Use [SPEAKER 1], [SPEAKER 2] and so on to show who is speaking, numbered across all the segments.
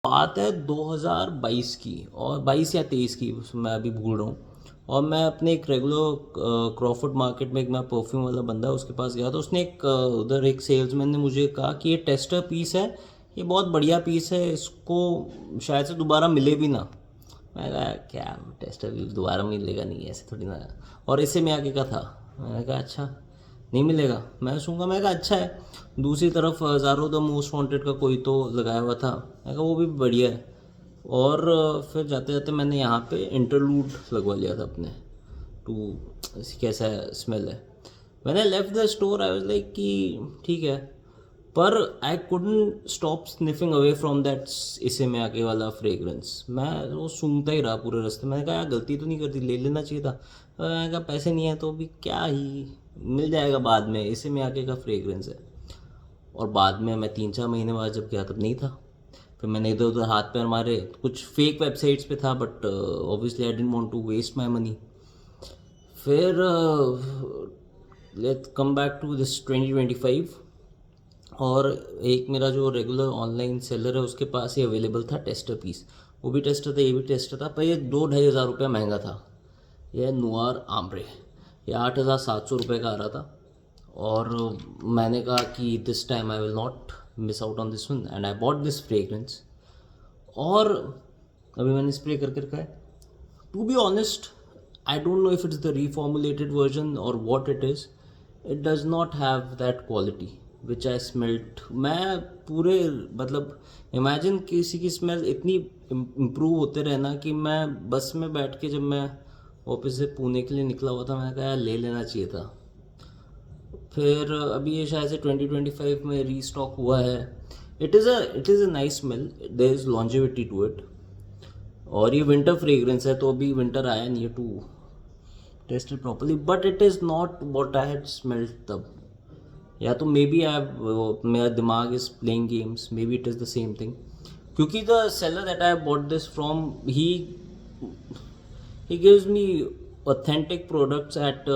[SPEAKER 1] बात है 2022 की और 22 या 23 की, मैं अभी भूल रहा हूँ। और मैं अपने एक रेगुलर क्रॉफर्ड मार्केट में एक मैं परफ्यूम वाला बंदा उसके पास गया, तो उसने उधर एक सेल्समैन ने मुझे कहा कि ये टेस्टर पीस है, ये बहुत बढ़िया पीस है, इसको शायद से दोबारा मिले भी ना। मैं कहा क्या टेस्टर पीस दोबारा मिलेगा, नहीं ऐसे थोड़ी ना। और इसे में आगे का था। मैंने कहा अच्छा नहीं मिलेगा, मैं सुनूंगा। मैं कहा अच्छा है। दूसरी तरफ ज़ारो द मोस्ट वांटेड का कोई तो लगाया हुआ था, मैं कहा वो भी बढ़िया है। और फिर जाते जाते मैंने यहाँ पे इंटरलूड लगवा लिया था अपने टू, कैसा स्मेल है। मैंने left the store I was like कि ठीक है, पर I couldn't stop sniffing away from that इसे में आके वाला फ्रेग्रेंस। मैं वो सूंघता ही रहा पूरे रास्ते। मैंने कहा यार गलती तो नहीं करती, ले लेना चाहिए था। मैंने कहा पैसे नहीं है तो अभी क्या ही, मिल जाएगा बाद में, इसे में आके का फ्रेग्रेंस है। और बाद में मैं 3-4 महीने बाद जब गया तब नहीं था। फिर मैंने इधर उधर हाथ पैर मारे, कुछ फेक वेबसाइट्स पे था, but obviously I didn't want to waste my money. फिर let's come back to this 2025। और एक मेरा जो रेगुलर ऑनलाइन सेलर है उसके पास ही अवेलेबल था टेस्टर पीस। वो भी टेस्टर था, ये भी टेस्टर था, पर ये 2-2,500 रुपये महंगा था। यह नुआर आम्ब्रे, ये 8,700 रुपये का आ रहा था। और मैंने कहा कि this time I will not miss out on this one, and I bought this fragrance. और अभी मैंने स्प्रे करके रखा है। To be honest, I don't know if it's the reformulated version और what it is, it does not have that quality which I smelt. मैं पूरे मतलब इमेजिन किसी की स्मेल इतनी इम्प्रूव होते रहना कि मैं बस में बैठ के, जब मैं ऑफिस से पुणे के लिए निकला हुआ था, मैंने कहा यार ले लेना चाहिए था। फिर अभी ये शायद से 2025 में रीस्टॉक हुआ है। It is a nice smell, there is longevity to it. और ये विंटर फ्रेग्रेंस है, तो अभी विंटर आया नहीं है to test it properly, but it is not what I had smelled तब। या तो मे बी आई, मेरा दिमाग is playing games, maybe it is the same thing. क्योंकि the seller that I bought this from, he gives me authentic products at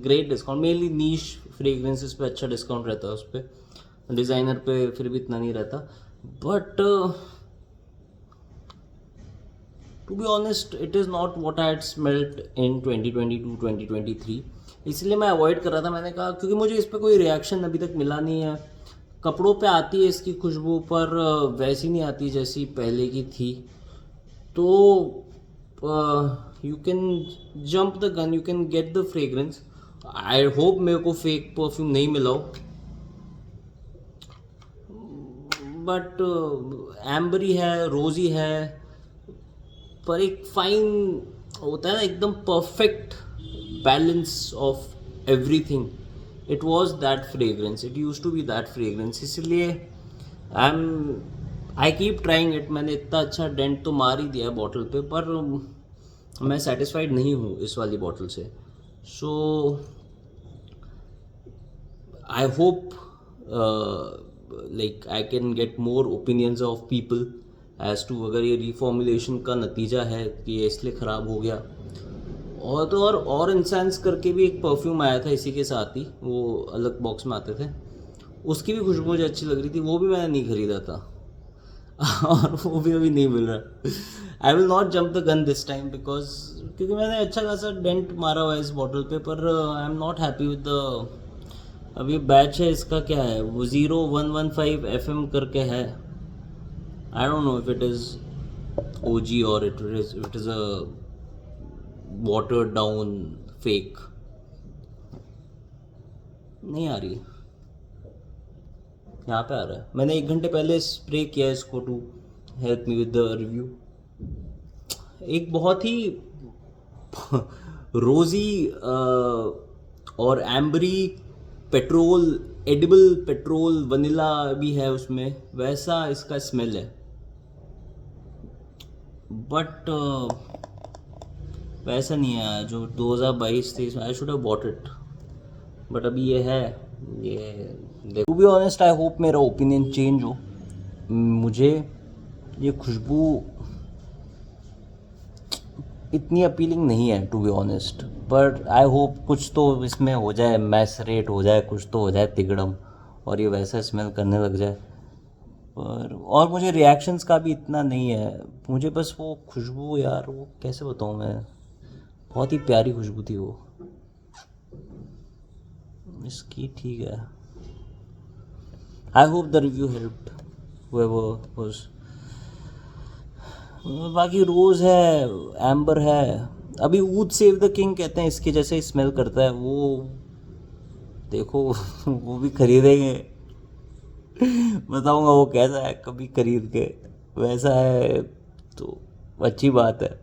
[SPEAKER 1] great discount, mainly niche fragrances पे अच्छा discount रहता है, उस पर designer पे फिर भी इतना नहीं रहता। But to be honest it is not what I had smelled in 2022-2023, इसलिए मैं अवॉइड कर रहा था। मैंने कहा क्योंकि मुझे इस पर कोई रिएक्शन अभी तक मिला नहीं है। कपड़ों पे आती है इसकी खुशबू, पर वैसी नहीं आती जैसी पहले की थी। तो you can jump the gun, you can get the fragrance. I hope मेरे को फेक परफ्यूम नहीं मिला हो, बट एम्बरी है, रोजी है, पर एक फाइन होता है ना, एकदम perfect balance of everything. It was that fragrance, it use to be that fragrance, इसलिए आई कीप ट्राइंग इट। मैंने इतना अच्छा डेंट तो मार ही दिया है बॉटल पे, पर मैं सेटिस्फाइड नहीं हूँ इस वाली बॉटल से। So I hope like I can get more opinions of people as to अगर ये रिफॉर्मुलेशन का नतीजा है कि ये इसलिए ख़राब हो गया। और तो और इंसेंस करके भी एक परफ्यूम आया था इसी के साथ ही, वो अलग बॉक्स में आते थे, उसकी भी खुशबू मुझे अच्छी लग रही थी, वो भी मैंने नहीं खरीदा था। और वो भी अभी नहीं मिल रहा। आई will not jump the gun this time, because क्योंकि मैंने अच्छा खासा डेंट मारा हुआ है इस बॉटल पे, पर I am not happy with the, अभी बैच है इसका क्या है, वो 0115 FM करके है। आई don't know if it is OG और it is a water down fake. नहीं आ रही, यहाँ पे आ रहा है। मैंने 1 घंटे पहले स्प्रे किया है इसको to help me with the review. एक बहुत ही रोजी और ambery petrol, edible petrol vanilla भी है उसमें, वैसा इसका स्मेल है। बट वैसा नहीं है जो 2022 थी। I should have bought it, but अभी ये है। ये to be honest I hope मेरा ओपिनियन चेंज हो। मुझे ये खुशबू इतनी अपीलिंग नहीं है टू बी ऑनेस्ट, पर आई होप कुछ तो इसमें हो जाए, मैस रेट हो जाए, कुछ तो हो जाए तिगड़म, और ये वैसा स्मेल करने लग जाए। पर और मुझे रिएक्शंस का भी इतना नहीं है, मुझे बस वो खुशबू यार, वो कैसे बताऊँ मैं, बहुत ही प्यारी खुशबू थी वो इसकी। ठीक है, I hope the review helped whoever was। बाकी रोज़ है, एम्बर है, अभी ऊद सेव द किंग कहते हैं, इसके जैसे स्मेल करता है वो, देखो वो भी खरीदेंगे, बताऊंगा वो कैसा है कभी खरीद के, वैसा है तो अच्छी बात है।